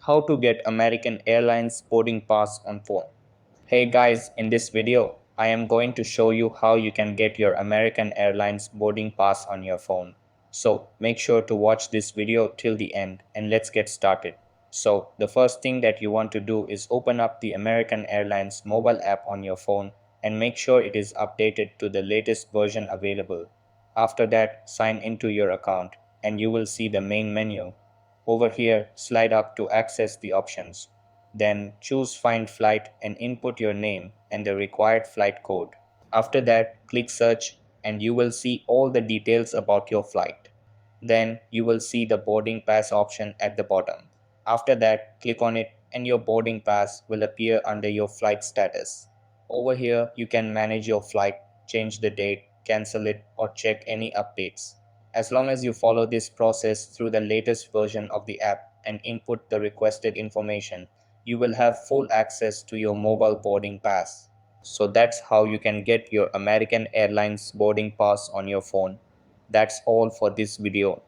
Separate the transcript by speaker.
Speaker 1: How to get American Airlines boarding pass on phone. Hey guys, in this video, I am going to show you how you can get your American Airlines boarding pass on your phone. So make sure to watch this video till the end and let's get started. So the first thing that you want to do is open up the American Airlines mobile app on your phone and make sure it is updated to the latest version available. After that, sign into your account and you will see the main menu. Over here, slide up to access the options. Then choose Find Flight and input your name and the required flight code. After that, click Search and you will see all the details about your flight. Then you will see the boarding pass option at the bottom. After that, click on it and your boarding pass will appear under your flight status. Over here, you can manage your flight, change the date, cancel it, or check any updates. As long as you follow this process through the latest version of the app and input the requested information, you will have full access to your mobile boarding pass. So that's how you can get your American Airlines boarding pass on your phone. That's all for this video.